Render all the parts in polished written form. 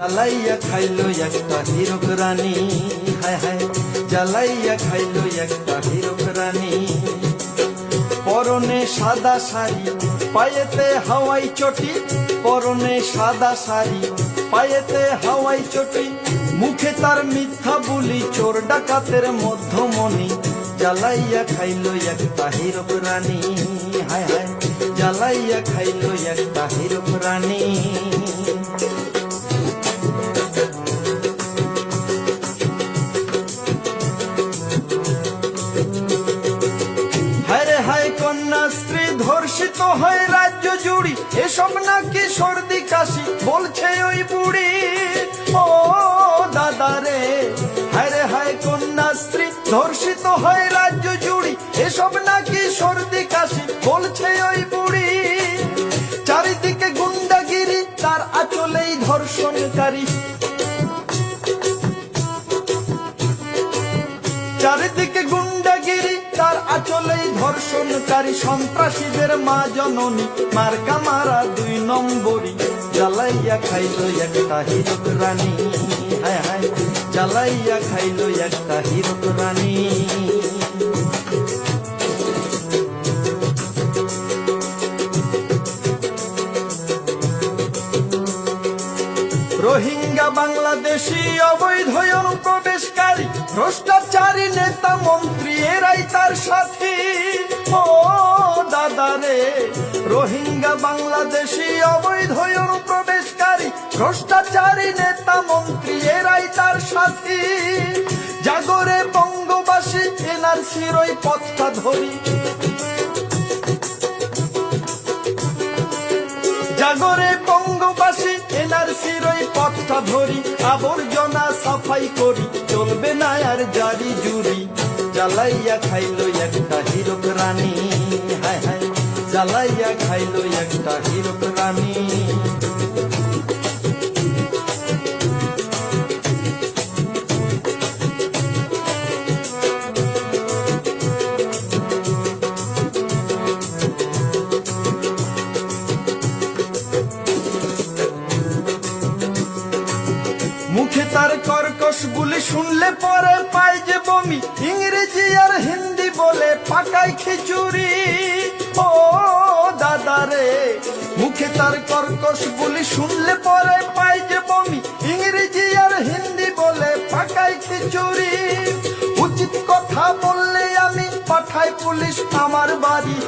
জ্বালাইয়া খাইলো একটা হীরক রানী, হায় হায় জ্বালাইয়া খাইলো একটা হীরক রানী। পরনে সাদা শাড়ি পায়েতে হাওয়াই চটি, পরনে সাদা শাড়ি পায়েতে হাওয়াই চটি, মুখে তার মিথ্যা বুলি চোর ডাকাতের মধ্যমণি। জ্বালাইয়া খাইলো একটা হীরক রানী, হায় হায় জ্বালাইয়া খাইলো একটা হীরক রানী। হায় হায় কন্যাশ্রী ধর্ষিত হয় রাজ্য জুড়ি, এসব নাকি সর্দি কাশি বলছে ওই বুড়ি। ও দাদা রে, হায় রে হায় কন্যাশ্রী ধর্ষিত হয় রাজ্য জুড়ি, এসব নাকি সর্দি কাশি বলছে ওই বুড়ি। চারিদিকে গুন্ডাগিরি তার আঁচলেই ধর্ষণকারী, চারিদিকে গুন্ডাগিরি তার আঁচলেই ধর্ষণকারী। সন্ত্রাসীদের মা জননী মার্কা মারা 2 নম্বরী। জ্বালাইয়া খাইলো একটা হীরক রানী, হায় হায় জ্বালাইয়া খাইলো একটা হীরক রানী। রোহিঙ্গা বাংলাদেশি অবৈধ অনুপ্রবেশকারী, ভ্রষ্টাচারী নেতা মন্ত্রী এরাই তার সাথী। ও দাদা রে, রোহিঙ্গা বাংলাদেশি অবৈধ অনুপ্রবেশকারী, ভ্রষ্টাচারী নেতা মন্ত্রী এরাই তার সাথী। জাগরে বঙ্গবাসী এনআরসির ওই পথটা ধরি, জাগরে বঙ্গবাসী এনআরসির ওই পথটা ধরি। আবর্জনা সাফাই করি, চলবে না আর জারি জুরি। জ্বালাইয়া খাইলো একটা হীরক রানী, হায় হায় জ্বালাইয়া খাইলো একটা হীরক রানী। মুখে তার কর্কশ বুলি শুনলে পরে পায় যে বমি, ইংরেজি আর হিন্দি বলে পাকায় খিচুড়ি। ও দাদা রে, মুখে তার কর্কশ বুলি শুনলে পরে পায় যে বমি, ইংরেজি আর হিন্দি বলে পাকায় খিচুড়ি। উচিত কথা বললে আমি পাঠাই পুলিশ আমার বাড়ি,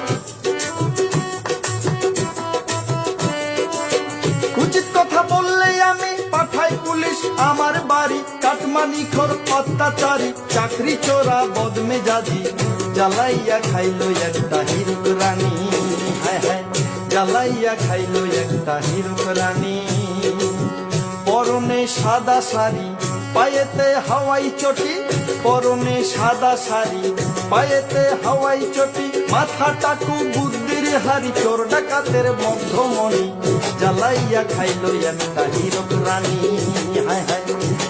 উচিত কথা বললে আমি পাঠাই পুলিশ আমার বাড়ি। কাটমানিখোর অত্যাচারী, চাকরি চোরা বদমেজাজি। জ্বালাইয়া খাইলো একটা হীরক রানী, হায় হায় জ্বালাইয়া খাইলো একটা হীরক রানী। পরনে সাদা শাড়ি পায়েতে হাওয়াই চটি, পরনে সাদা শাড়ি পায়েতে হাওয়াই চটি, মাথা টাকু বুদ্ধির হারি চোর ডাকাতের মধ্যমণি। জ্বালাইয়া খাইলো একটা হীরক রানী, হায় হায়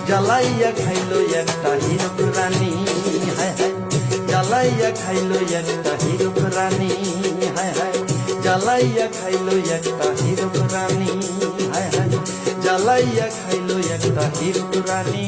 জ্বালাইয়া খাইলো একটা হীরক রানী, হায় হায় জ্বালাইয়া খাইলো একটা হীরক রানী, হায় হায় জ্বালাইয়া খাইলো একটা হীরক রানী, হায় হায় জ্বালাইয়া খাইলো একটা হীরক রানী।